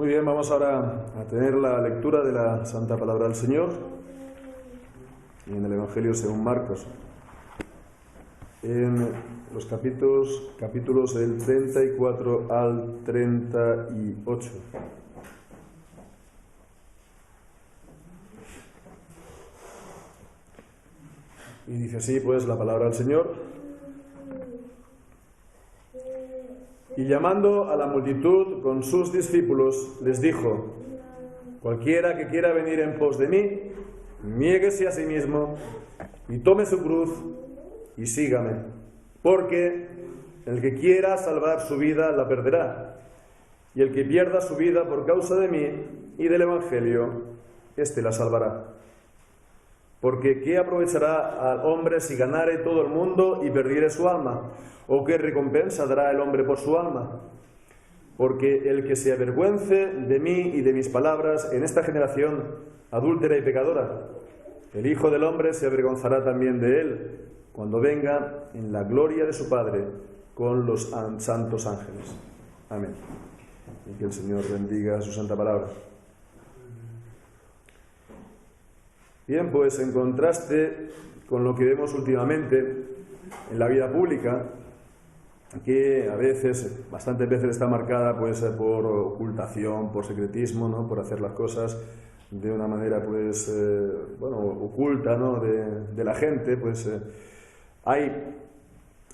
Muy bien, vamos ahora a tener la lectura de la Santa Palabra del Señor y en el Evangelio según Marcos, en los capítulos del 34 al 38. Y dice así pues la palabra del Señor. Y llamando a la multitud con sus discípulos, les dijo: cualquiera que quiera venir en pos de mí, niéguese a sí mismo y tome su cruz y sígame. Porque el que quiera salvar su vida la perderá, y el que pierda su vida por causa de mí y del Evangelio, éste la salvará. Porque ¿qué aprovechará al hombre si ganare todo el mundo y perdiere su alma? ¿O qué recompensa dará el hombre por su alma? Porque el que se avergüence de mí y de mis palabras en esta generación adúltera y pecadora, el Hijo del Hombre se avergonzará también de él cuando venga en la gloria de su Padre con los santos ángeles. Amén. Y que el Señor bendiga su santa palabra. Bien, pues en contraste con lo que vemos últimamente en la vida pública, que a veces, bastantes veces está marcada pues por ocultación, por secretismo, ¿no? Por hacer las cosas de una manera pues oculta, ¿no? de la gente, pues hay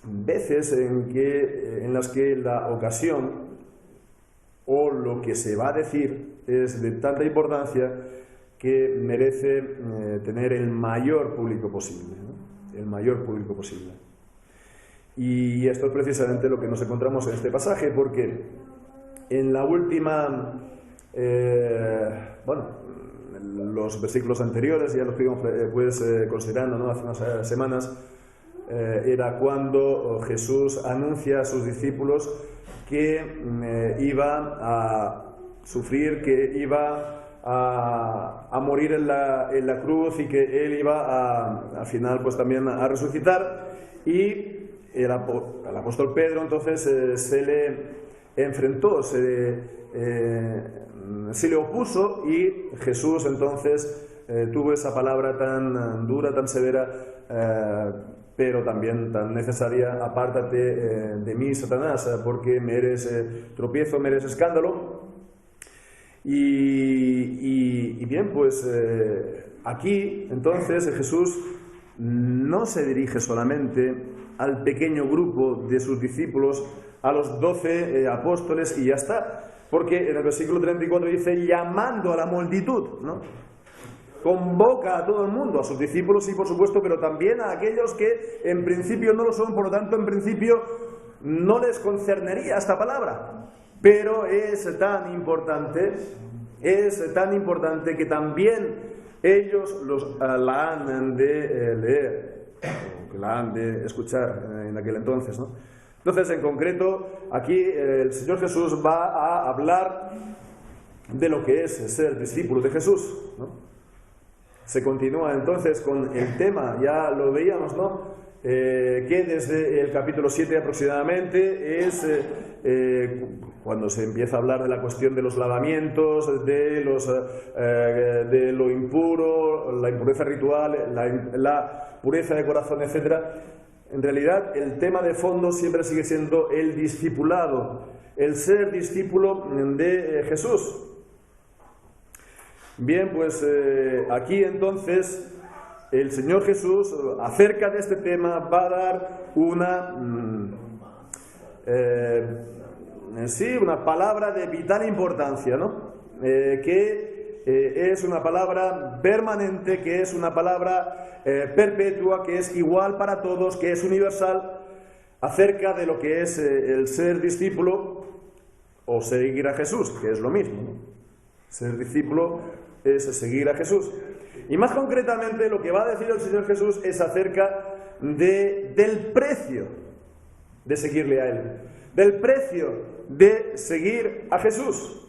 veces en las que la ocasión o lo que se va a decir es de tanta importancia que merece tener el mayor público posible, ¿no? El mayor público posible. Y esto es precisamente lo que nos encontramos en este pasaje, porque en la última, los versículos anteriores, ya los estuvimos considerando, ¿no? Hace unas semanas, era cuando Jesús anuncia a sus discípulos que iba a sufrir, que iba a morir en la cruz y que él iba al final pues también a resucitar. Y el apóstol Pedro entonces se le enfrentó, se le opuso, y Jesús entonces tuvo esa palabra tan dura, tan severa, pero también tan necesaria: apártate de mí, Satanás, porque me eres tropiezo, me eres escándalo. Y bien, pues aquí entonces Jesús no se dirige solamente al pequeño grupo de sus discípulos, a los 12 apóstoles y ya está, porque en el versículo 34 dice: llamando a la multitud, ¿no? Convoca a todo el mundo, a sus discípulos sí, por supuesto, pero también a aquellos que en principio no lo son, por lo tanto en principio no les concernería esta palabra, pero es tan importante que también ellos la han de leer, que la han de escuchar en aquel entonces, ¿no? Entonces, en concreto, aquí el Señor Jesús va a hablar de lo que es ser discípulo de Jesús, ¿no? Se continúa entonces con el tema, ya lo veíamos, ¿no? Que desde el capítulo 7 aproximadamente es cuando se empieza a hablar de la cuestión de los lavamientos, de lo impuro, la impureza ritual, la pureza de corazón, etcétera. En realidad, el tema de fondo siempre sigue siendo el discipulado, el ser discípulo de Jesús. Bien, pues aquí entonces el Señor Jesús, acerca de este tema, va a dar una palabra de vital importancia, ¿no? Que es una palabra permanente, que es una palabra perpetua, que es igual para todos, que es universal, acerca de lo que es el ser discípulo o seguir a Jesús, que es lo mismo, ¿no? Ser discípulo es seguir a Jesús. Y más concretamente lo que va a decir el Señor Jesús es acerca del precio de seguirle a Él, del precio de seguir a Jesús.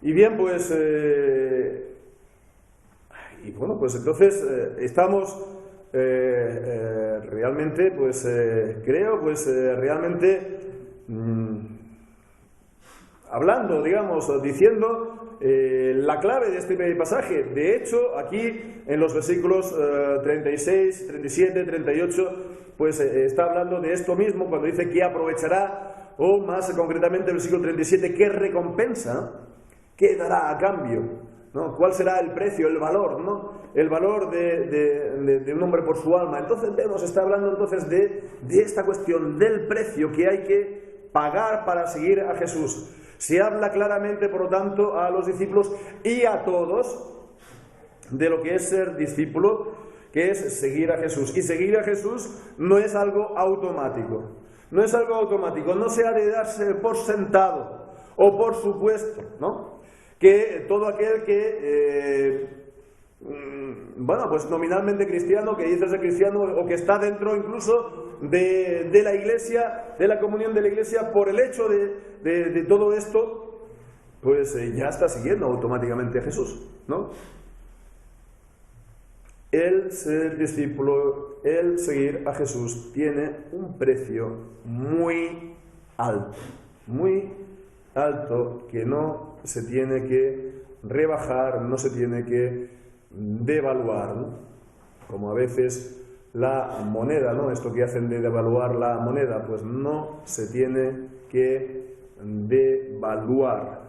Y bien, pues entonces estamos realmente, hablando, digamos, diciendo la clave de este pasaje. De hecho, aquí en los versículos 36, 37, 38, pues está hablando de esto mismo cuando dice que aprovechará, o más concretamente el versículo 37, qué recompensa, qué dará a cambio, ¿no? ¿Cuál será el precio, el valor, ¿no? El valor de un hombre por su alma. Entonces vemos, está hablando entonces de esta cuestión del precio que hay que pagar para seguir a Jesús. Se habla claramente, por lo tanto, a los discípulos y a todos de lo que es ser discípulo, que es seguir a Jesús. Y seguir a Jesús no es algo automático. No es algo automático. No se ha de darse por sentado o por supuesto, ¿no? Que todo aquel que, bueno, pues nominalmente cristiano, que dice ser cristiano o que está dentro incluso de la iglesia, de la comunión de la iglesia, por el hecho de todo esto, pues ya está siguiendo automáticamente a Jesús, ¿no? El ser discípulo, el seguir a Jesús, tiene un precio muy alto, que no se tiene que rebajar, no se tiene que devaluar, ¿no? Como a veces la moneda, ¿no? Esto que hacen de devaluar la moneda, pues no se tiene que devaluar.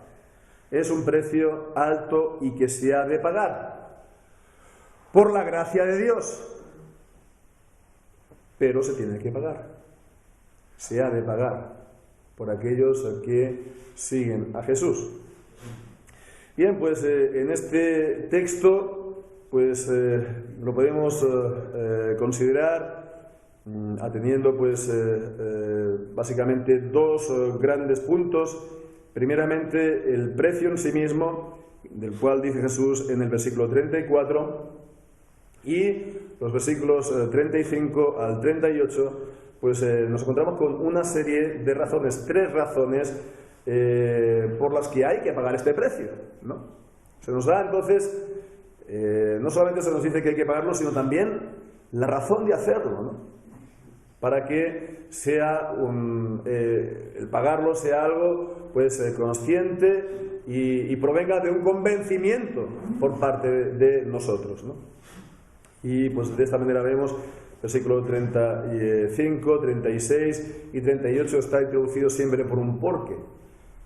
Es un precio alto y que se ha de pagar por la gracia de Dios, pero se tiene que pagar, se ha de pagar por aquellos que siguen a Jesús. Bien, pues en este texto pues lo podemos considerar atendiendo pues básicamente dos grandes puntos. Primeramente, el precio en sí mismo, del cual dice Jesús en el versículo 34, y los versículos 35 al 38, pues nos encontramos con una serie de razones, tres razones por las que hay que pagar este precio, ¿no? Se nos da entonces, no solamente se nos dice que hay que pagarlo, sino también la razón de hacerlo, ¿no? Para que sea el pagarlo sea algo pues consciente y provenga de un convencimiento por parte de nosotros, ¿no? Y pues de esta manera vemos versículo 35, 36 y 38 está introducido siempre por un porqué.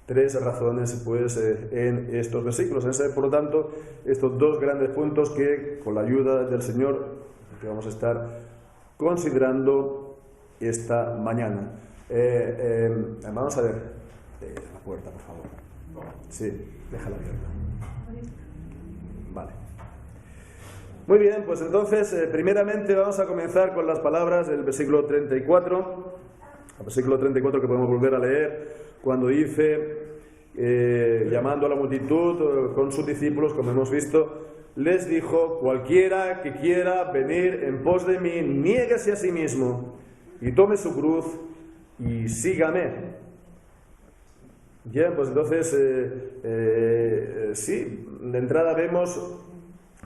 Tres razones pues en estos versículos. Por lo tanto, estos dos grandes puntos que con la ayuda del Señor que vamos a estar considerando esta mañana. Vamos a ver la puerta, por favor. Sí, déjala abierta. Vale. Muy bien, pues entonces, primeramente vamos a comenzar con las palabras del versículo 34, el versículo 34 que podemos volver a leer, cuando dice, llamando a la multitud con sus discípulos, como hemos visto, les dijo: cualquiera que quiera venir en pos de mí, niéguese a sí mismo y tome su cruz y sígame. Bien, pues entonces, sí, de entrada vemos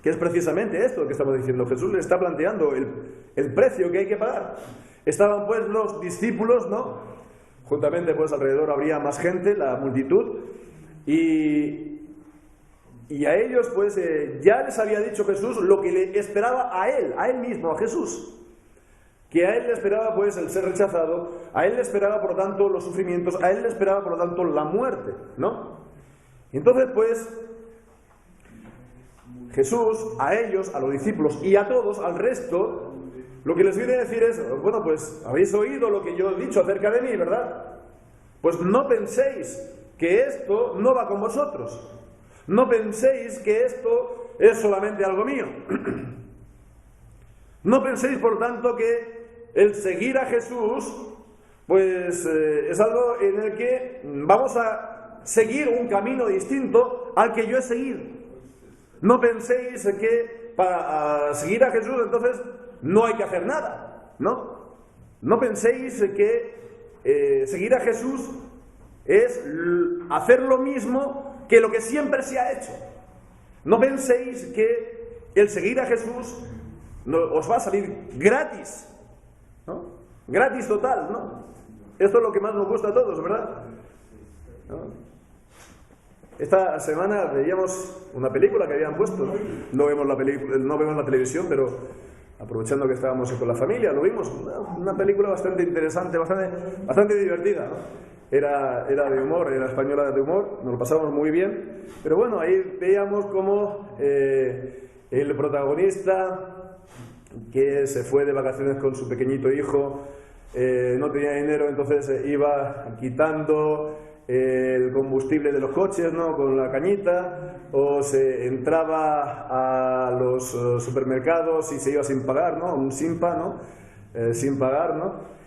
que es precisamente esto que estamos diciendo. Jesús le está planteando el precio que hay que pagar. Estaban pues los discípulos, ¿no? Juntamente pues alrededor habría más gente, la multitud, y a ellos pues ya les había dicho Jesús lo que le esperaba a él mismo, a Jesús. Que a él le esperaba pues el ser rechazado, a él le esperaba por lo tanto los sufrimientos, a él le esperaba por lo tanto la muerte, ¿no? Y entonces pues Jesús a ellos, a los discípulos y a todos, al resto, lo que les viene a decir es: bueno, pues habéis oído lo que yo he dicho acerca de mí, ¿verdad? Pues no penséis que esto no va con vosotros. No penséis que esto es solamente algo mío. No penséis, por tanto, que el seguir a Jesús pues es algo en el que vamos a seguir un camino distinto al que yo he seguido. No penséis que para seguir a Jesús entonces no hay que hacer nada, ¿no? No penséis que seguir a Jesús es hacer lo mismo que lo que siempre se ha hecho. No penséis que el seguir a Jesús os va a salir gratis, ¿no? Gratis total, ¿no? Esto es lo que más nos gusta a todos, ¿verdad? ¿No? esta semana veíamos una película que habían puesto. No vemos la televisión, pero aprovechando que estábamos con la familia, lo vimos. Una película bastante interesante, bastante divertida, ¿no? Era de humor, era española de humor, nos lo pasamos muy bien. Pero bueno, ahí veíamos cómo el protagonista, que se fue de vacaciones con su pequeñito hijo, no tenía dinero, entonces iba quitando el combustible de los coches, ¿no?, con la cañita, o se entraba a los supermercados y se iba sin pagar, ¿no?, un simpa, ¿no?, sin pagar, ¿no?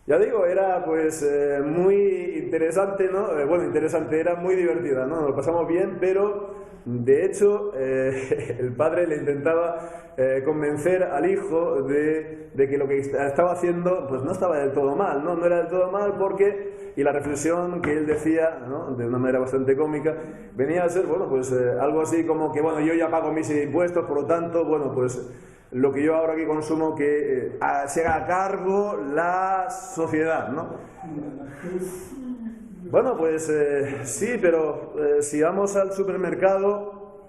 Ya digo, era pues muy interesante, ¿no? Bueno, interesante, era muy divertida, ¿no? Nos lo pasamos bien, pero de hecho el padre le intentaba convencer al hijo de que lo que estaba haciendo pues no estaba del todo mal, ¿no? No era del todo mal porque, y la reflexión que él decía, ¿no?, de una manera bastante cómica, venía a ser, bueno, pues algo así como que, bueno, yo ya pago mis impuestos, por lo tanto, bueno, pues lo que yo ahora aquí consumo que se haga cargo la sociedad, ¿no? Bueno, pues sí, pero si vamos al supermercado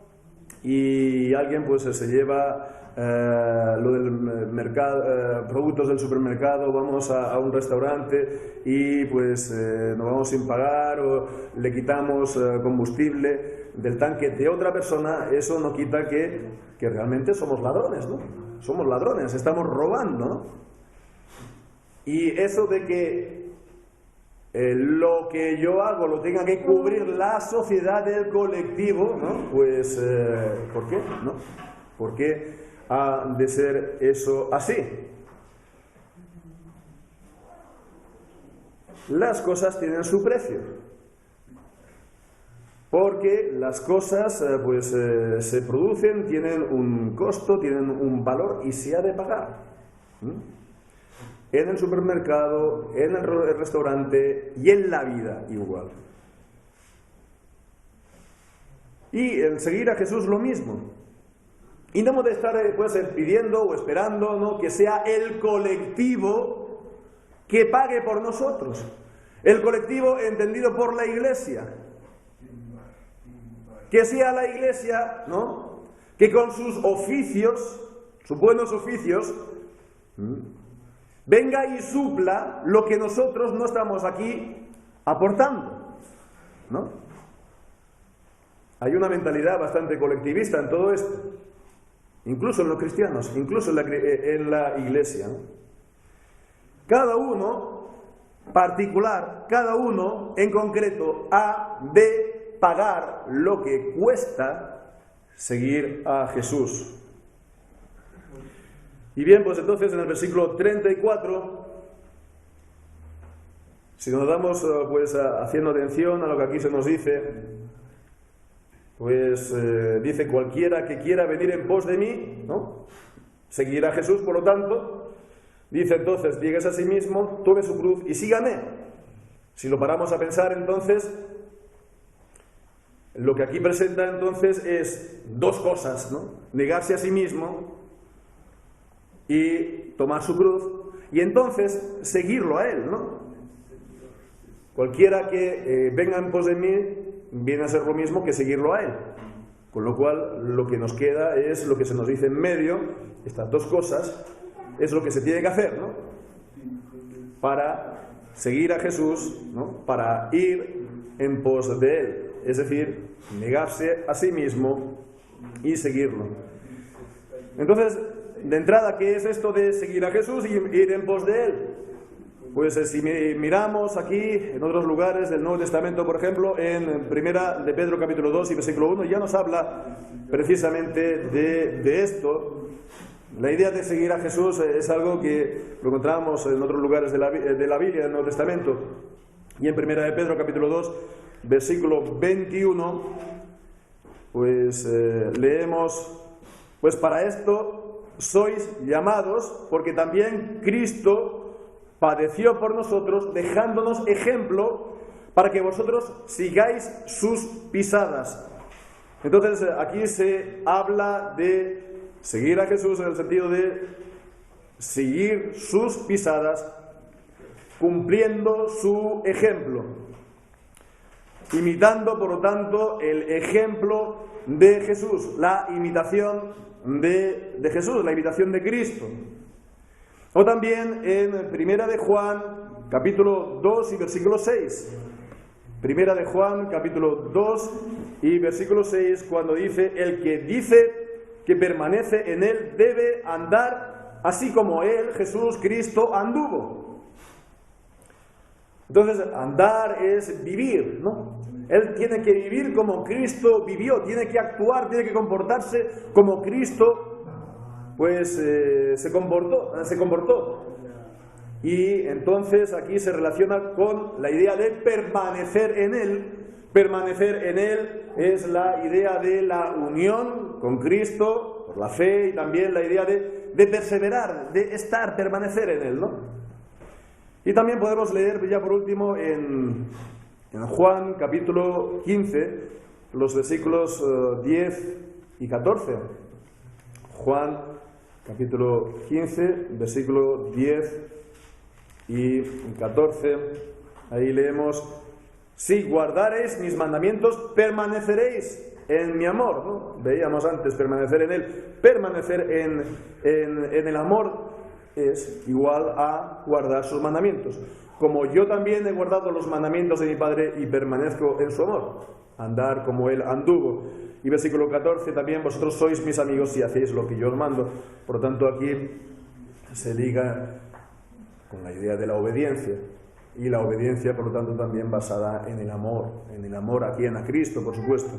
y alguien pues se lleva lo del mercado, productos del supermercado, vamos a un restaurante y pues nos vamos sin pagar o le quitamos combustible del tanque de otra persona, eso no quita que realmente somos ladrones, ¿no? Somos ladrones, estamos robando, ¿no? Y eso de que lo que yo hago lo tenga que cubrir la sociedad del colectivo, ¿no? Pues, ¿por qué? ¿No? ¿Por qué ha de ser eso así? Las cosas tienen su precio. Porque las cosas se producen, tienen un costo, tienen un valor y se ha de pagar. En el supermercado, en el restaurante y en la vida igual. Y el seguir a Jesús lo mismo. Y no hemos de estar pidiendo o esperando, ¿no?, que sea el colectivo que pague por nosotros. El colectivo entendido por la Iglesia. Que sea la Iglesia, ¿no?, que con sus oficios, sus buenos oficios, venga y supla lo que nosotros no estamos aquí aportando, ¿no? Hay una mentalidad bastante colectivista en todo esto, incluso en los cristianos, incluso en la Iglesia, ¿no? Cada uno particular, cada uno en concreto ha de pagar lo que cuesta seguir a Jesús. Y bien, pues entonces en el versículo 34, si nos damos haciendo atención a lo que aquí se nos dice, pues dice: cualquiera que quiera venir en pos de mí, ¿no?, seguirá a Jesús, por lo tanto, dice entonces: nieguese a sí mismo, tome su cruz y sígame. Si lo paramos a pensar, entonces, lo que aquí presenta entonces es dos cosas, ¿no? Negarse a sí mismo y tomar su cruz, y entonces seguirlo a él, ¿no? Cualquiera que venga en pos de mí viene a ser lo mismo que seguirlo a él. Con lo cual, lo que nos queda es lo que se nos dice en medio, estas dos cosas, es lo que se tiene que hacer, ¿no?, para seguir a Jesús, ¿no?, para ir en pos de él. Es decir, negarse a sí mismo y seguirlo. Entonces, de entrada, ¿qué es esto de seguir a Jesús y ir en pos de él? Pues si miramos aquí en otros lugares del Nuevo Testamento, por ejemplo, en Primera de Pedro capítulo 2 y versículo 1, ya nos habla precisamente de esto. La idea de seguir a Jesús es algo que lo encontramos en otros lugares de la Biblia, del Nuevo Testamento. Y en Primera de Pedro capítulo 2, versículo 21, pues leemos: pues para esto sois llamados, porque también Cristo padeció por nosotros, dejándonos ejemplo para que vosotros sigáis sus pisadas. Entonces aquí se habla de seguir a Jesús en el sentido de seguir sus pisadas, cumpliendo su ejemplo. imitando, por lo tanto, el ejemplo de Jesús, la imitación de Jesús, la imitación de Cristo. O también en Primera de Juan, capítulo 2 y versículo 6. Primera de Juan, capítulo 2 y versículo 6, cuando dice: el que dice que permanece en él debe andar así como él, Jesús, Cristo, anduvo. Entonces, andar es vivir, ¿no? Él tiene que vivir como Cristo vivió, tiene que actuar, tiene que comportarse como Cristo, pues, se comportó. Y entonces aquí se relaciona con la idea de permanecer en Él. Permanecer en Él es la idea de la unión con Cristo, por la fe, y también la idea de perseverar, de estar, permanecer en Él, ¿no? Y también podemos leer, ya por último, en Juan capítulo 15, los versículos 10 y 14. Juan capítulo 15, versículo 10 y 14, ahí leemos: si guardareis mis mandamientos, permaneceréis en mi amor, ¿no? Veíamos antes permanecer en Él. Permanecer en el amor es igual a guardar sus mandamientos. Como yo también he guardado los mandamientos de mi Padre y permanezco en su amor. Andar como Él anduvo. Y versículo 14 también: vosotros sois mis amigos si hacéis lo que yo os mando. Por lo tanto, aquí se liga con la idea de la obediencia, y la obediencia, por lo tanto, también basada en el amor a quien, a Cristo, por supuesto.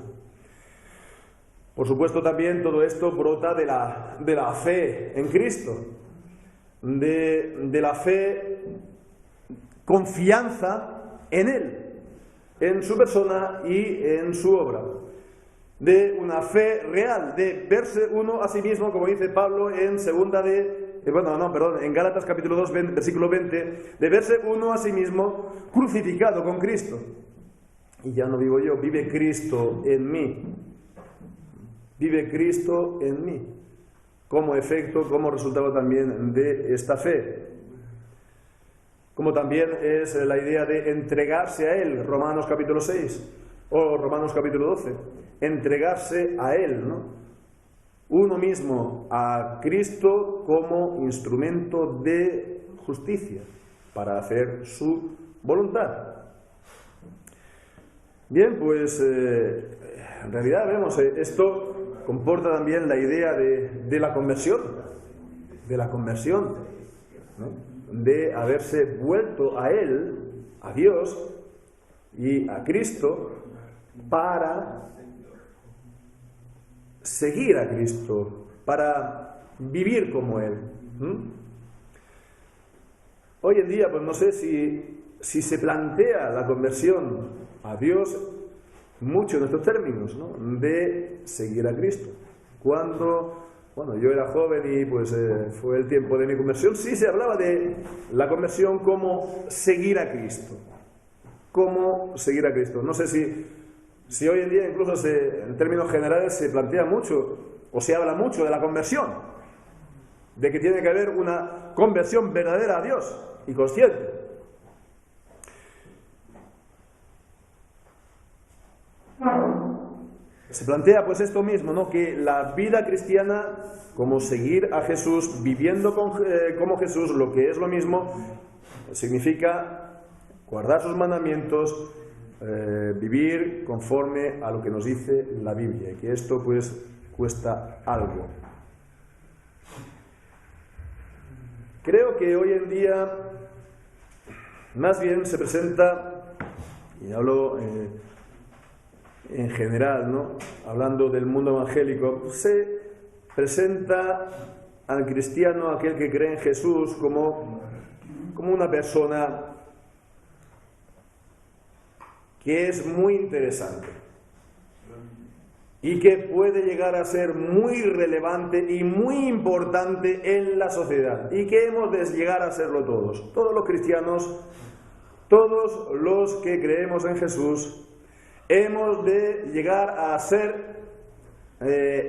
Por supuesto, también todo esto brota de la fe en Cristo, de la fe, confianza en Él, en su persona y en su obra, de una fe real, de verse uno a sí mismo, como dice Pablo en en Gálatas capítulo 2, versículo 20, de verse uno a sí mismo crucificado con Cristo. Y ya no vivo yo, vive Cristo en mí. Vive Cristo en mí. Como efecto, como resultado también de esta fe. Como también es la idea de entregarse a Él, Romanos capítulo 6 o Romanos capítulo 12. Entregarse a Él, ¿no? Uno mismo a Cristo como instrumento de justicia para hacer su voluntad. Bien, pues en realidad vemos, esto comporta también la idea de la conversión, ¿no? De haberse vuelto a Él, a Dios y a Cristo, para seguir a Cristo, para vivir como Él. Hoy en día, pues no sé si se plantea la conversión a Dios mucho en estos términos, ¿no? De seguir a Cristo. Cuando yo era joven y pues fue el tiempo de mi conversión, sí se hablaba de la conversión como seguir a Cristo. Como seguir a Cristo. No sé si hoy en día incluso en términos generales se plantea mucho o se habla mucho de la conversión, de que tiene que haber una conversión verdadera a Dios y consciente. Se plantea pues esto mismo, ¿no? Que la vida cristiana, como seguir a Jesús, viviendo como Jesús, lo que es lo mismo, significa guardar sus mandamientos, vivir conforme a lo que nos dice la Biblia, y que esto pues cuesta algo. Creo que hoy en día más bien se presenta, y hablo en general, ¿no? Hablando del mundo evangélico, se presenta al cristiano, aquel que cree en Jesús, como una persona que es muy interesante y que puede llegar a ser muy relevante y muy importante en la sociedad, y que hemos de llegar a serlo todos los cristianos, todos los que creemos en Jesús, hemos de llegar a ser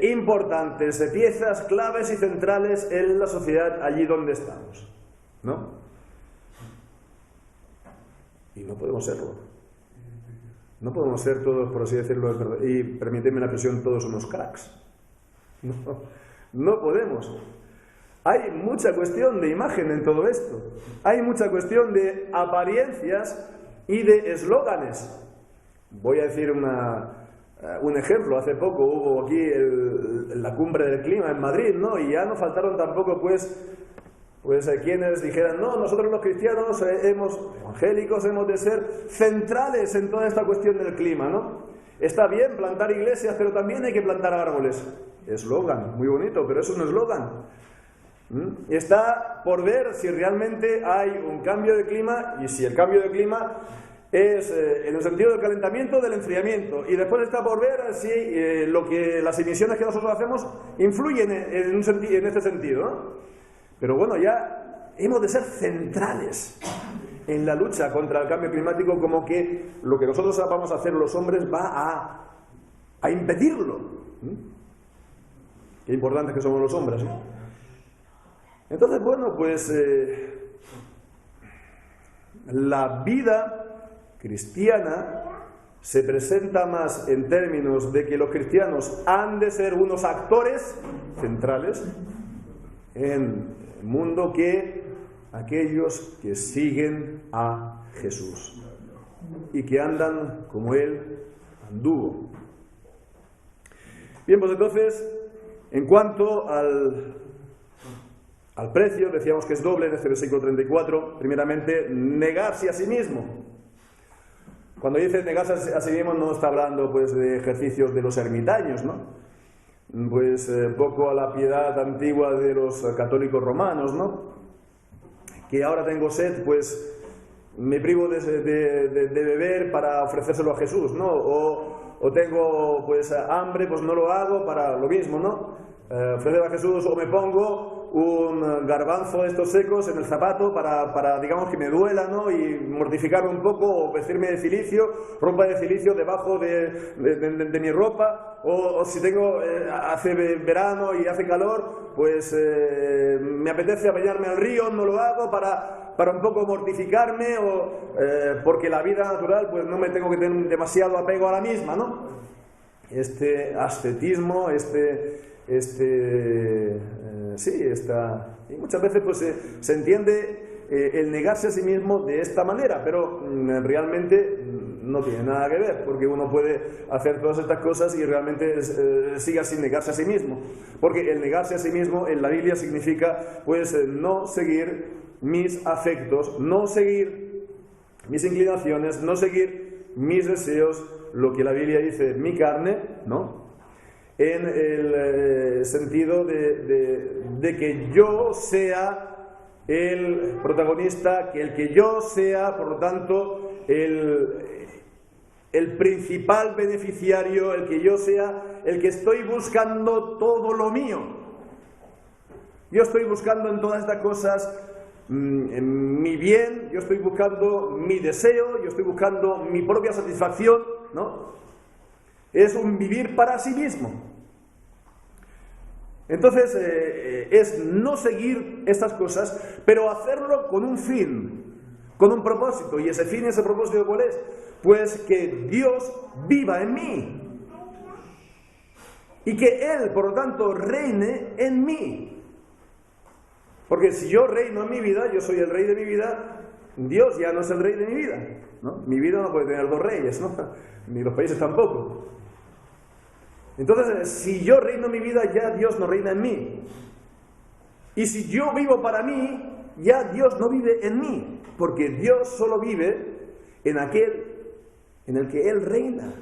importantes, piezas claves y centrales en la sociedad allí donde estamos, ¿no? Y no podemos serlo. No podemos ser todos, por así decirlo, y permíteme la expresión, todos unos cracks. No podemos. Hay mucha cuestión de imagen en todo esto. Hay mucha cuestión de apariencias y de eslóganes. Voy a decir un ejemplo. Hace poco hubo aquí la cumbre del clima en Madrid, ¿no? Y ya no faltaron tampoco, pues quienes dijeran, no, nosotros los cristianos evangélicos hemos de ser centrales en toda esta cuestión del clima, ¿no? Está bien plantar iglesias, pero también hay que plantar árboles. Eslogan, muy bonito, pero es un eslogan. Está por ver si realmente hay un cambio de clima y si el cambio de clima es en el sentido del calentamiento o del enfriamiento. Y después está por ver si las emisiones que nosotros hacemos influyen en este sentido, ¿no? Pero bueno, ya hemos de ser centrales en la lucha contra el cambio climático, como que lo que nosotros vamos a hacer los hombres va a impedirlo. Qué importantes que somos los hombres, ¿no? Entonces, bueno, pues la vida cristiana se presenta más en términos de que los cristianos han de ser unos actores centrales en el mundo que aquellos que siguen a Jesús y que andan como Él anduvo. Bien, pues entonces, en cuanto al precio, decíamos que es doble en este versículo 34. Primeramente, negarse a sí mismo. Cuando dice negarse a sí mismo, no está hablando pues de ejercicios de los ermitaños, ¿no? Pues poco a la piedad antigua de los católicos romanos, ¿no? Que ahora tengo sed, pues me privo de beber para ofrecérselo a Jesús, ¿no? O tengo pues hambre, pues no lo hago para lo mismo, ¿no? Ofrecer a Jesús, o me pongo un garbanzo de estos secos en el zapato para digamos que me duela, ¿no? Y mortificarme un poco, o vestirme de cilicio, ropa de cilicio debajo de mi ropa, o si hace verano y hace calor, pues me apetece bañarme al río, no lo hago para un poco mortificarme, porque la vida natural pues no me tengo que tener demasiado apego a la misma, ¿no? Este ascetismo, y muchas veces pues se entiende el negarse a sí mismo de esta manera, pero realmente no tiene nada que ver, porque uno puede hacer todas estas cosas y realmente siga sin negarse a sí mismo, porque el negarse a sí mismo en la Biblia significa pues no seguir mis afectos, no seguir mis inclinaciones, no seguir mis deseos, lo que la Biblia dice, mi carne, ¿no? En el sentido de que yo sea el protagonista, que el que yo sea, por lo tanto, el principal beneficiario, el que yo sea el que estoy buscando todo lo mío. Yo estoy buscando en todas estas cosas mi bien, yo estoy buscando mi deseo, yo estoy buscando mi propia satisfacción, ¿no? Es un vivir para sí mismo. Entonces, es no seguir estas cosas, pero hacerlo con un fin, con un propósito. ¿Y ese fin, ese propósito cuál es? Pues que Dios viva en mí. Y que Él, por lo tanto, reine en mí. Porque si yo reino en mi vida, yo soy el rey de mi vida, Dios ya no es el rey de mi vida, ¿no? Mi vida no puede tener dos reyes, ¿no? Ni los países tampoco. Entonces, si yo reino mi vida, ya Dios no reina en mí. Y si yo vivo para mí, ya Dios no vive en mí. Porque Dios solo vive en aquel en el que Él reina.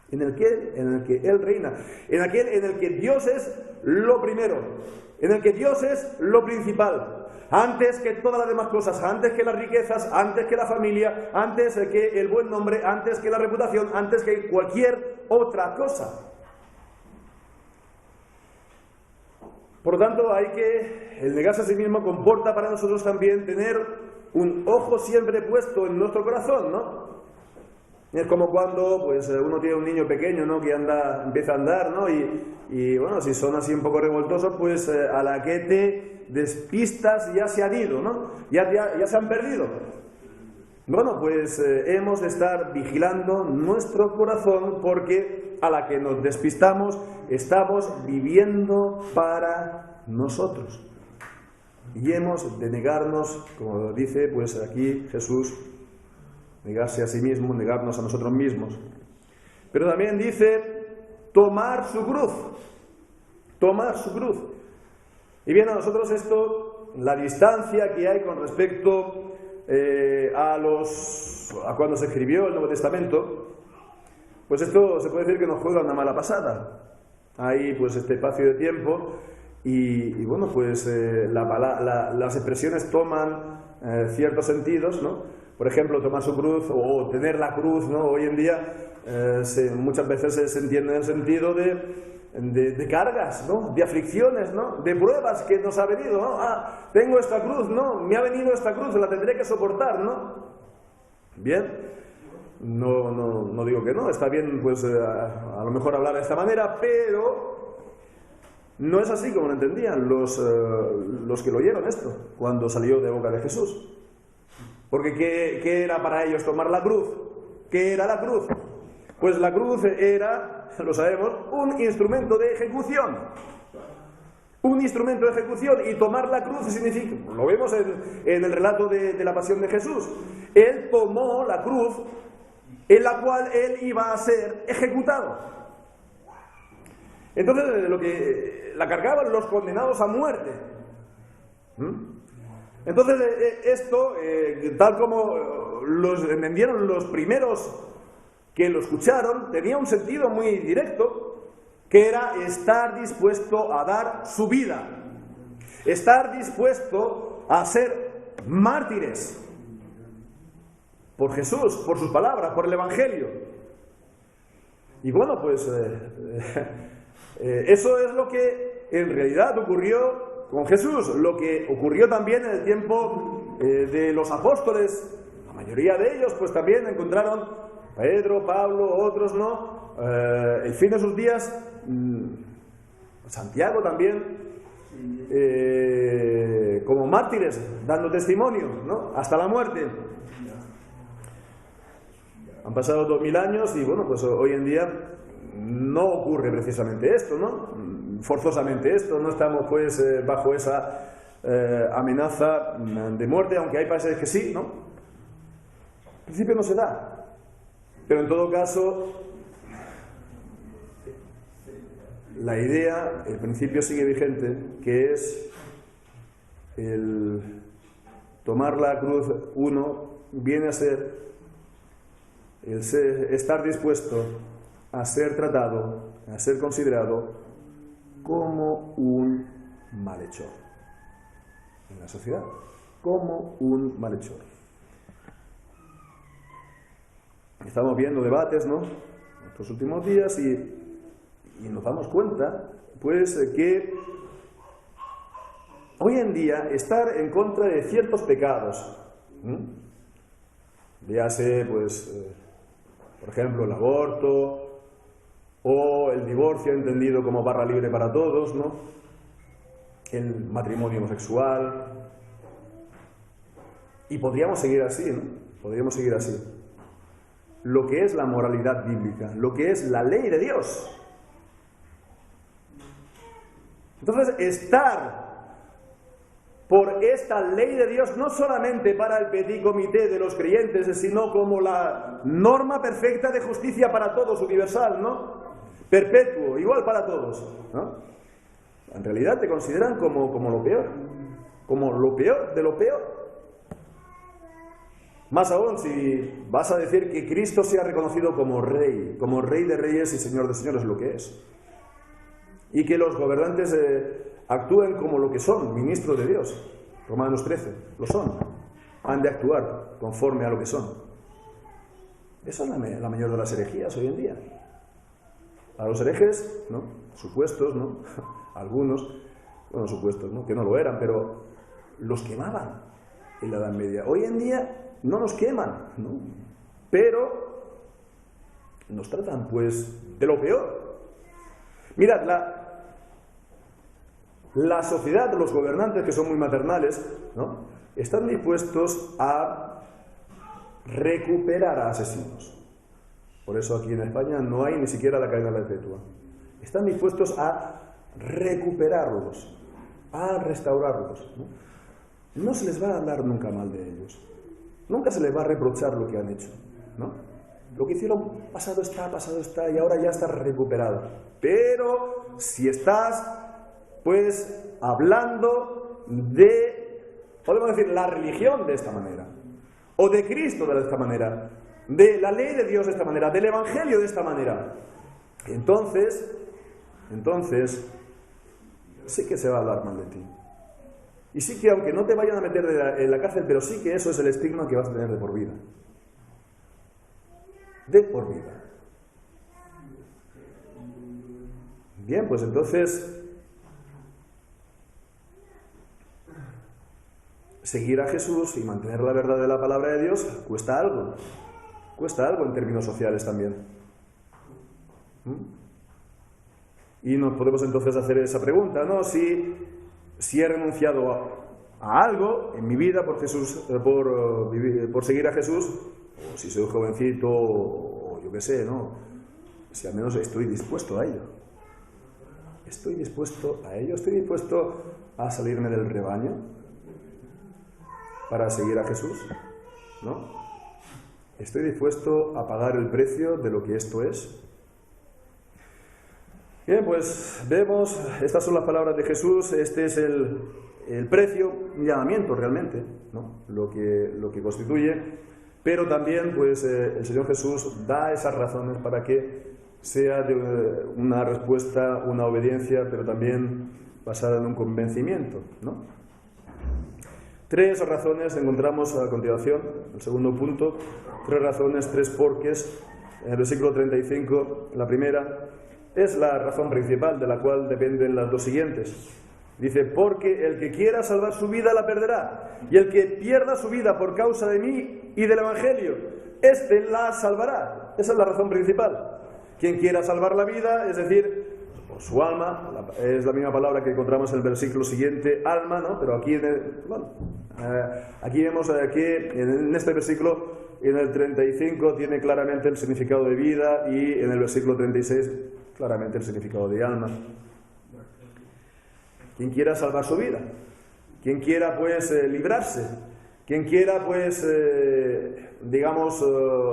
En el que Él reina. En aquel en el que Dios es lo primero. En el que Dios es lo principal. Antes que todas las demás cosas, antes que las riquezas, antes que la familia, antes que el buen nombre, antes que la reputación, antes que cualquier otra cosa. Por lo tanto, el negarse a sí mismo comporta para nosotros también tener un ojo siempre puesto en nuestro corazón, ¿no? Es como cuando pues uno tiene un niño pequeño, ¿no? Que empieza a andar, ¿no? Y bueno, si son así un poco revoltosos, pues a la que te despistas ya se han ido, ¿no? Ya se han perdido. Bueno, pues hemos de estar vigilando nuestro corazón, porque a la que nos despistamos estamos viviendo para nosotros. Y hemos de negarnos, como dice pues aquí Jesús, negarse a sí mismo, negarnos a nosotros mismos. Pero también dice tomar su cruz. Tomar su cruz. Y bien, a nosotros esto, la distancia que hay con respecto a cuando se escribió el Nuevo Testamento, pues esto se puede decir que nos juega una mala pasada. Hay pues este espacio de tiempo y bueno, pues las expresiones toman ciertos sentidos, ¿no? Por ejemplo, tomar su cruz o tener la cruz, ¿no? Hoy en día muchas veces se entiende en el sentido de cargas, ¿no? De aflicciones, ¿no? De pruebas que nos ha venido, ¿no? Ah, tengo esta cruz, ¿no? Me ha venido esta cruz, la tendré que soportar, ¿no? Bien, no digo que no, está bien pues a lo mejor hablar de esta manera, pero no es así como lo entendían los que lo oyeron esto cuando salió de boca de Jesús. Porque ¿qué era para ellos tomar la cruz? ¿Qué era la cruz? Pues la cruz era, lo sabemos, un instrumento de ejecución. Un instrumento de ejecución, y tomar la cruz significa, lo vemos en el relato de la pasión de Jesús. Él tomó la cruz en la cual él iba a ser ejecutado. Entonces, la cargaban los condenados a muerte. Entonces, esto, tal como los entendieron los primeros que lo escucharon, tenía un sentido muy directo, que era estar dispuesto a dar su vida, estar dispuesto a ser mártires por Jesús, por sus palabras, por el Evangelio. Y bueno, pues eso es lo que en realidad ocurrió con Jesús, lo que ocurrió también en el tiempo de los apóstoles. La mayoría de ellos pues también encontraron, Pedro, Pablo, otros no, el fin de sus días, Santiago también, como mártires, dando testimonio, ¿no? Hasta la muerte. Han pasado 2000 años y bueno, pues hoy en día no ocurre precisamente esto, ¿no? Forzosamente esto, no estamos pues bajo esa amenaza de muerte, aunque hay países que sí, ¿no? En principio no se da. Pero en todo caso, la idea, el principio sigue vigente, que es el tomar la cruz. Uno viene a ser estar dispuesto a ser tratado, a ser considerado como un malhechor en la sociedad, como un malhechor. Estamos viendo debates, ¿no?, estos últimos días y nos damos cuenta, pues, que hoy en día estar en contra de ciertos pecados, véase, pues, por ejemplo, el aborto o el divorcio entendido como barra libre para todos, ¿no?, el matrimonio homosexual, y podríamos seguir así, ¿no? Podríamos seguir así. Lo que es la moralidad bíblica, lo que es la ley de Dios. Entonces, estar por esta ley de Dios no solamente para el petit comité de los creyentes, sino como la norma perfecta de justicia para todos, universal, ¿no? Perpetuo, igual para todos, ¿no? En realidad te consideran como lo peor, como lo peor de lo peor. Más aún, si vas a decir que Cristo sea reconocido como Rey de reyes y Señor de señores, lo que es. Y que los gobernantes actúen como lo que son, ministros de Dios. Romanos 13, lo son. Han de actuar conforme a lo que son. Esa es la mayor de las herejías hoy en día. A los herejes, ¿no?, supuestos, ¿no?, algunos, bueno, supuestos, ¿no?, que no lo eran, pero los quemaban en la Edad Media. Hoy en día no nos queman, ¿no?, pero nos tratan pues de lo peor. Mirad, la sociedad, los gobernantes, que son muy maternales, ¿no?, están dispuestos a recuperar a asesinos. Por eso aquí en España no hay ni siquiera la cadena perpetua. Están dispuestos a recuperarlos, a restaurarlos, ¿no? No se les va a hablar nunca mal de ellos. Nunca se les va a reprochar lo que han hecho, ¿no? Lo que hicieron, pasado está, y ahora ya está recuperado. Pero si estás, pues, hablando de, podemos decir, la religión de esta manera, o de Cristo de esta manera, de la ley de Dios de esta manera, del Evangelio de esta manera, entonces, sí que se va a hablar mal de ti. Y sí que, aunque no te vayan a meter en la cárcel, pero sí que eso es el estigma que vas a tener de por vida. De por vida. Bien, pues entonces, seguir a Jesús y mantener la verdad de la palabra de Dios cuesta algo. Cuesta algo en términos sociales también. Y nos podemos entonces hacer esa pregunta, ¿no? Si he renunciado a algo en mi vida por Jesús, por seguir a Jesús, o si soy jovencito, o yo qué sé, ¿no? Si al menos estoy dispuesto a ello. Estoy dispuesto a salirme del rebaño para seguir a Jesús, ¿no? Estoy dispuesto a pagar el precio de lo que esto es. Bien, pues vemos, estas son las palabras de Jesús, este es el precio, un llamamiento realmente, ¿no? Lo que constituye, pero también pues el Señor Jesús da esas razones para que sea de una respuesta, una obediencia, pero también basada en un convencimiento, ¿no? 3 razones encontramos a continuación, el segundo punto, 3 razones, 3 porqués. En el versículo 35, la primera es la razón principal de la cual dependen las 2 siguientes. Dice, porque el que quiera salvar su vida la perderá, y el que pierda su vida por causa de mí y del Evangelio, éste la salvará. Esa es la razón principal. Quien quiera salvar la vida, es decir, su alma, es la misma palabra que encontramos en el versículo siguiente, alma, ¿no? Pero aquí, aquí vemos que en este versículo, en el 35, tiene claramente el significado de vida, y en el versículo 36, claramente el significado de alma. Quien quiera salvar su vida, quien quiera pues librarse, quien quiera pues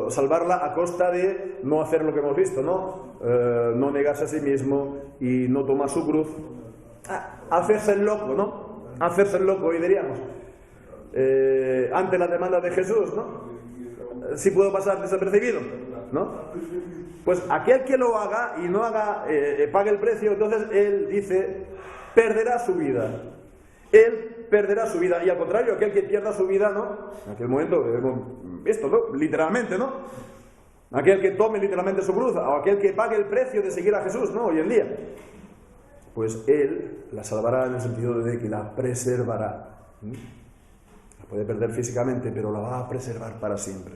salvarla a costa de no hacer lo que hemos visto, ¿no? No negarse a sí mismo y no tomar su cruz, hacerse el loco, ¿no? Hacerse el loco, y diríamos, ante la demanda de Jesús, ¿no? Si puedo pasar desapercibido, ¿no? Pues aquel que lo haga y no pague el precio, entonces él dice, perderá su vida. Él perderá su vida. Y al contrario, aquel que pierda su vida, ¿no? En aquel momento hemos visto, ¿no? Literalmente, ¿no? Aquel que tome literalmente su cruz, o aquel que pague el precio de seguir a Jesús, ¿no? Hoy en día, pues él la salvará en el sentido de que la preservará. La puede perder físicamente, pero la va a preservar para siempre.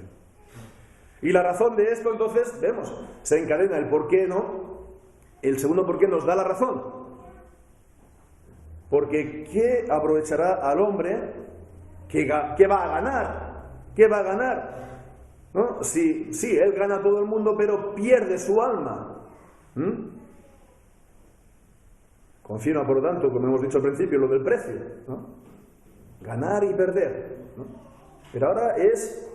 Y la razón de esto, entonces, vemos, se encadena el por qué, ¿no? El segundo por qué nos da la razón. Porque ¿qué aprovechará al hombre? ¿Qué va a ganar? ¿Qué va a ganar? ¿No? Sí, él gana a todo el mundo, pero pierde su alma. Confirma, por lo tanto, como hemos dicho al principio, lo del precio, ¿no? Ganar y perder, ¿no? Pero ahora es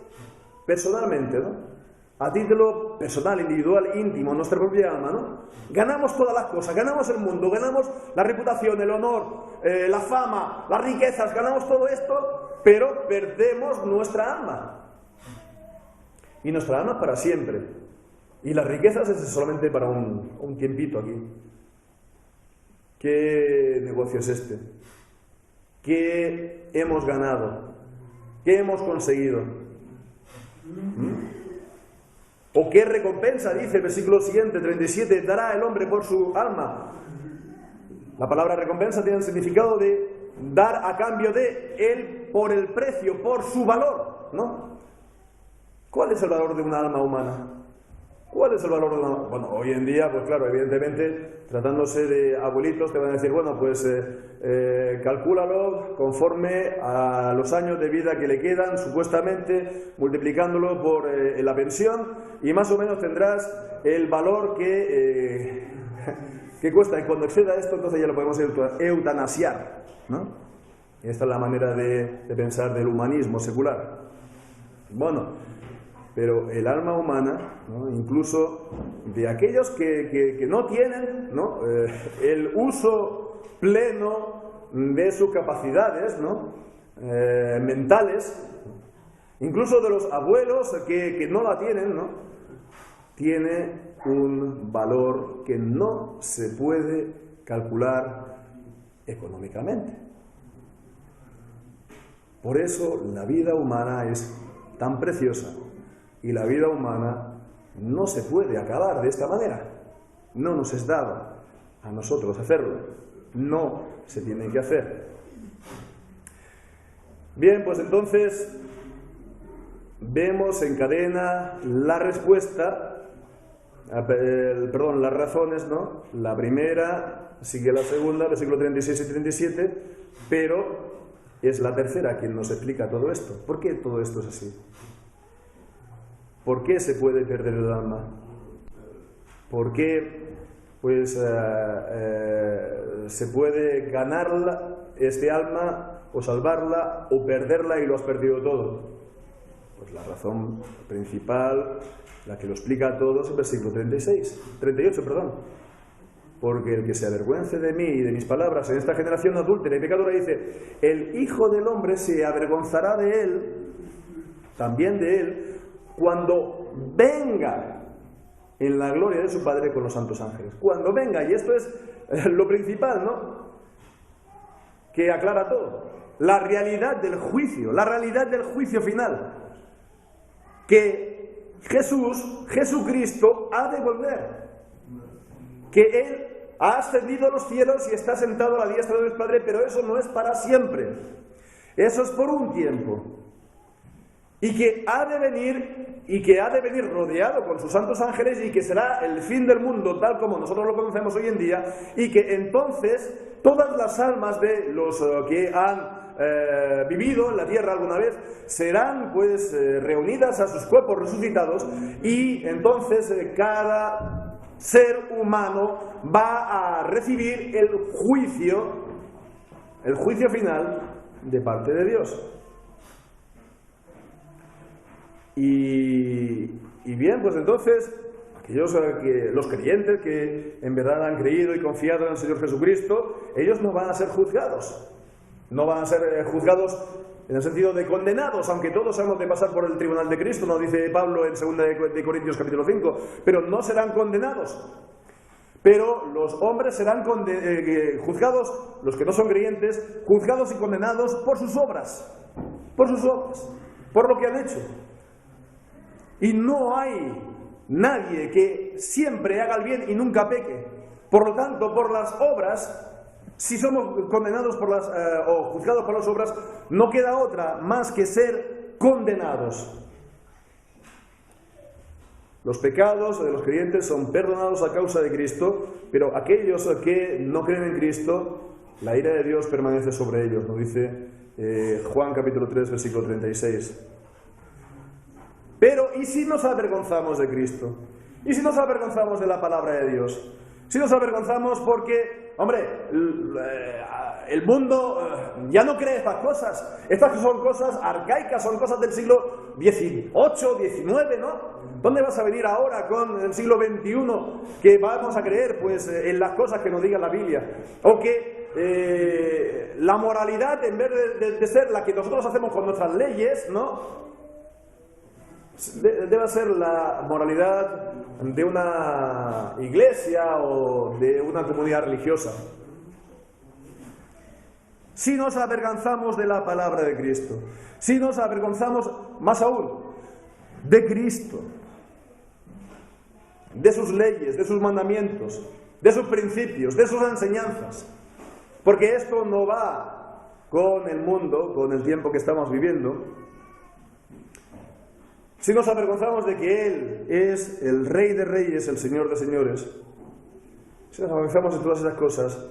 personalmente, ¿no? A título personal, individual, íntimo, nuestra propia alma, ¿no? Ganamos todas las cosas, ganamos el mundo, ganamos la reputación, el honor, la fama, las riquezas, ganamos todo esto, pero perdemos nuestra alma. Y nuestra alma para siempre. Y las riquezas es solamente para un tiempito aquí. ¿Qué negocio es este? ¿Qué hemos ganado? ¿Qué hemos conseguido? ¿O qué recompensa, dice el versículo siguiente, 37, dará el hombre por su alma? La palabra recompensa tiene el significado de dar a cambio de él por el precio, por su valor, ¿no? ¿Cuál es el valor de una alma humana? ¿Cuál es el valor de una...? Bueno, hoy en día, pues claro, evidentemente, tratándose de abuelitos, te van a decir, bueno, pues calcúlalo conforme a los años de vida que le quedan, supuestamente, multiplicándolo por la pensión, y más o menos tendrás el valor que cuesta. Y cuando exceda esto, entonces ya lo podemos eutanasiar, ¿no? Esta es la manera de pensar del humanismo secular. Bueno, pero el alma humana, ¿no?, incluso de aquellos que no tienen, ¿no?, el uso pleno de sus capacidades, ¿no?, mentales, incluso de los abuelos que no la tienen, ¿no?, tiene un valor que no se puede calcular económicamente. Por eso la vida humana es tan preciosa. Y la vida humana no se puede acabar de esta manera. No nos es dado a nosotros hacerlo. No se tiene que hacer. Bien, pues entonces vemos en cadena la respuesta, las razones, ¿no? La primera sigue la segunda, versículo 36 y 37, pero es la tercera quien nos explica todo esto. ¿Por qué todo esto es así? ¿Por qué se puede perder el alma? ¿Por qué se puede ganarla, este alma, o salvarla, o perderla y lo has perdido todo? Pues la razón principal, la que lo explica todo, es el versículo 38, Porque el que se avergüence de mí y de mis palabras en esta generación adúltera y pecadora, dice, el Hijo del Hombre se avergonzará de él, también de él, cuando venga en la gloria de su Padre con los santos ángeles. Cuando venga, y esto es lo principal, ¿no?, que aclara todo. La realidad del juicio final. Que Jesucristo ha de volver. Que Él ha ascendido a los cielos y está sentado a la diestra de Dios Padre, pero eso no es para siempre. Eso es por un tiempo. Y que ha de venir rodeado con sus santos ángeles, y que será el fin del mundo tal como nosotros lo conocemos hoy en día, y que entonces todas las almas de los que han vivido en la tierra alguna vez serán reunidas a sus cuerpos resucitados, y entonces cada ser humano va a recibir el juicio final de parte de Dios. Y bien, pues entonces, los creyentes que en verdad han creído y confiado en el Señor Jesucristo, ellos no van a ser juzgados. No van a ser juzgados en el sentido de condenados, aunque todos hemos de pasar por el tribunal de Cristo, nos dice Pablo en 2 de Corintios capítulo 5, pero no serán condenados. Pero los hombres serán juzgados, los que no son creyentes, juzgados y condenados por sus obras, por lo que han hecho. Y no hay nadie que siempre haga el bien y nunca peque. Por lo tanto, por las obras, si somos condenados o juzgados por las obras, no queda otra más que ser condenados. Los pecados de los creyentes son perdonados a causa de Cristo, pero aquellos que no creen en Cristo, la ira de Dios permanece sobre ellos, nos dice Juan capítulo 3, versículo 36. Pero, ¿y si nos avergonzamos de Cristo? ¿Y si nos avergonzamos de la palabra de Dios? Si nos avergonzamos porque, hombre, el mundo ya no cree estas cosas. Estas son cosas arcaicas, son cosas del siglo XVIII, XIX, ¿no? ¿Dónde vas a venir ahora con el siglo XXI que vamos a creer en las cosas que nos diga la Biblia? O que la moralidad, en vez de ser la que nosotros hacemos con nuestras leyes, ¿no?, debe ser la moralidad de una iglesia o de una comunidad religiosa. Si nos avergonzamos de la palabra de Cristo, si nos avergonzamos más aún de Cristo, de sus leyes, de sus mandamientos, de sus principios, de sus enseñanzas, porque esto no va con el mundo, con el tiempo que estamos viviendo. si nos avergonzamos de que Él es el Rey de Reyes, el Señor de Señores, si nos avergonzamos de todas esas cosas,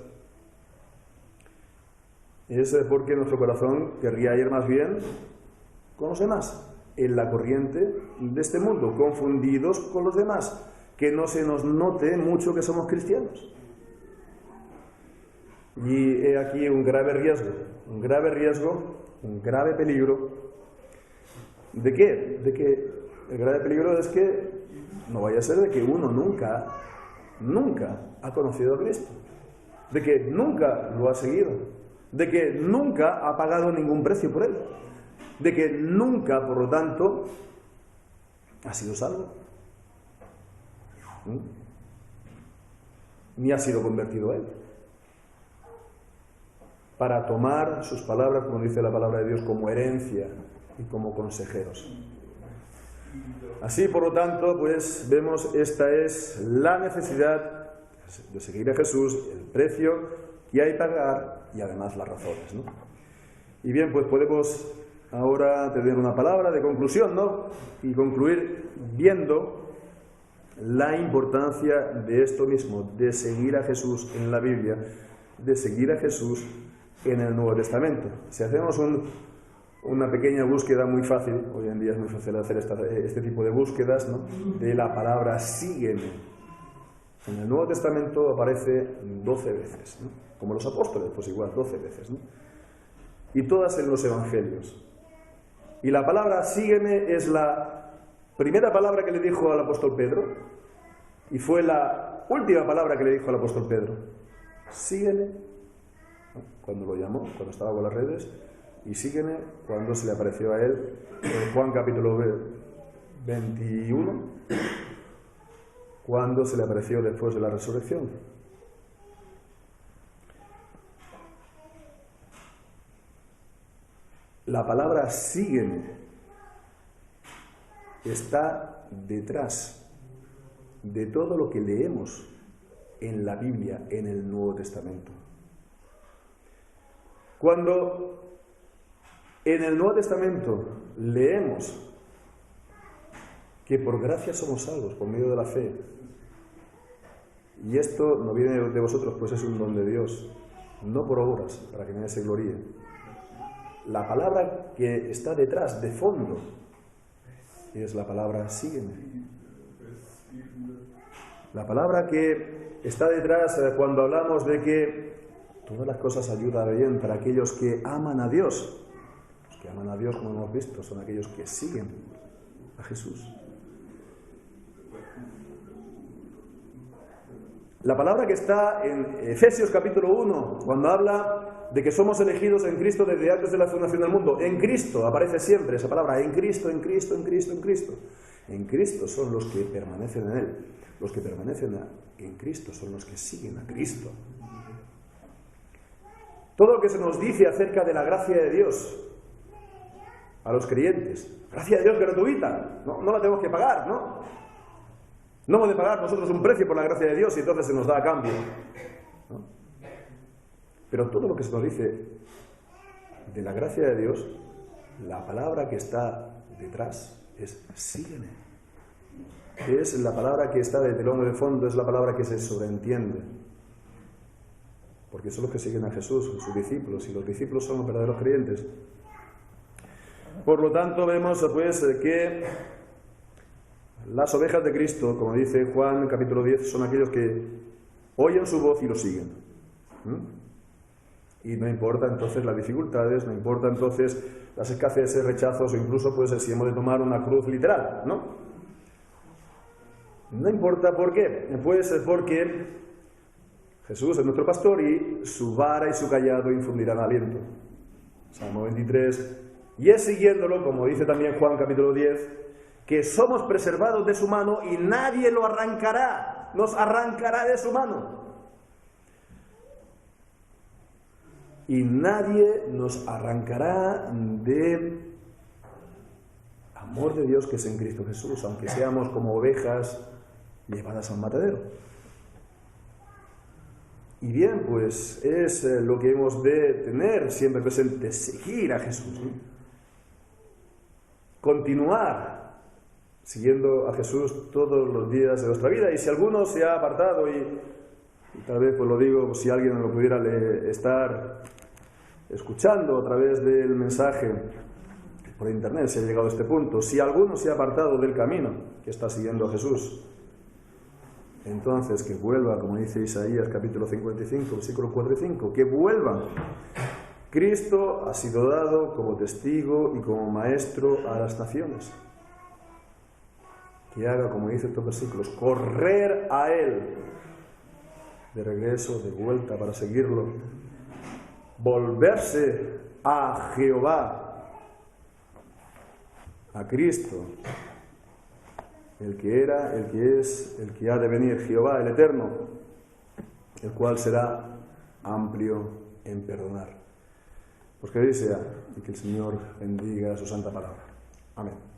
es porque nuestro corazón querría ir más bien con los demás, en la corriente de este mundo, confundidos con los demás, que no se nos note mucho que somos cristianos. Y he aquí un grave riesgo, un grave peligro. ¿De qué? De que el grave peligro es que no vaya a ser de que uno nunca ha conocido a Cristo, de que nunca lo ha seguido, de que nunca ha pagado ningún precio por Él, de que nunca, por lo tanto, ha sido salvo, ni ha sido convertido a Él, para tomar sus palabras, como dice la palabra de Dios, como herencia y como consejeros. Así, por lo tanto, pues vemos, esta es la necesidad de seguir a Jesús, el precio que hay que pagar y además las razones, ¿no? Y bien, pues podemos ahora tener una palabra de conclusión, ¿no? Y concluir viendo la importancia de esto mismo, de seguir a Jesús en la Biblia, de seguir a Jesús en el Nuevo Testamento. Si hacemos una pequeña búsqueda muy fácil, hoy en día es muy fácil hacer este tipo de búsquedas, ¿no? De la palabra sígueme. En el Nuevo Testamento aparece 12 veces, ¿no? Como los apóstoles, pues igual, 12 veces, ¿no? Y todas en los Evangelios. Y la palabra sígueme es la primera palabra que le dijo al apóstol Pedro, y fue la última palabra que le dijo al apóstol Pedro. Sígueme, ¿no? Cuando lo llamó, cuando estaba con las redes, y sígueme cuando se le apareció a él en Juan capítulo 21, cuando se le apareció después de la resurrección. La palabra sígueme está detrás de todo lo que leemos en la Biblia, en el Nuevo Testamento. Cuando en el Nuevo Testamento leemos que por gracia somos salvos por medio de la fe, y esto no viene de vosotros, pues es un don de Dios, no por obras, para que nadie se gloríe. La palabra que está detrás, de fondo, es la palabra sígueme. La palabra que está detrás cuando hablamos de que todas las cosas ayudan bien para aquellos que aman a Dios. Los que aman a Dios, como hemos visto, son aquellos que siguen a Jesús. La palabra que está en Efesios capítulo 1, cuando habla de que somos elegidos en Cristo desde antes de la fundación del mundo. En Cristo aparece siempre esa palabra, en Cristo, en Cristo, en Cristo, en Cristo. En Cristo son los que permanecen en Él. Los que permanecen en Cristo son los que siguen a Cristo. Todo lo que se nos dice acerca de la gracia de Dios a los creyentes, gracia de Dios gratuita, no la tenemos que pagar, ¿no? No hemos de pagar nosotros un precio por la gracia de Dios y entonces se nos da a cambio, ¿no? Pero todo lo que se nos dice de la gracia de Dios, la palabra que está detrás es sígueme. Es la palabra que está de telón de fondo, es la palabra que se sobreentiende. Porque son los que siguen a Jesús, sus discípulos, y los discípulos son los verdaderos creyentes. Por lo tanto, vemos pues que las ovejas de Cristo, como dice Juan capítulo 10, son aquellos que oyen su voz y lo siguen. Y no importa entonces las dificultades, no importa entonces las escaseces, rechazos o incluso pues si hemos de tomar una cruz literal, ¿no? No importa por qué, pues porque Jesús es nuestro pastor y su vara y su cayado infundirán aliento. Salmo 23. Y es siguiéndolo, como dice también Juan capítulo 10, que somos preservados de su mano y nadie lo arrancará, nos arrancará de su mano. Y nadie nos arrancará del amor de Dios que es en Cristo Jesús, aunque seamos como ovejas llevadas al matadero. Y bien, pues es lo que hemos de tener siempre presente, seguir a Jesús, ¿no? Continuar siguiendo a Jesús todos los días de nuestra vida. Y si alguno se ha apartado, y tal vez pues lo digo, si alguien lo pudiera estar escuchando a través del mensaje por internet, si ha llegado a este punto, si alguno se ha apartado del camino que está siguiendo a Jesús, entonces que vuelva, como dice Isaías capítulo 55, versículo 4 y 5, que vuelvan. Cristo ha sido dado como testigo y como maestro a las naciones. Que haga, como dice estos versículos, correr a Él, de regreso, de vuelta, para seguirlo. Volverse a Jehová, a Cristo, el que era, el que es, el que ha de venir, Jehová, el Eterno, el cual será amplio en perdonar. Pues que así sea, y que el Señor bendiga su santa palabra. Amén.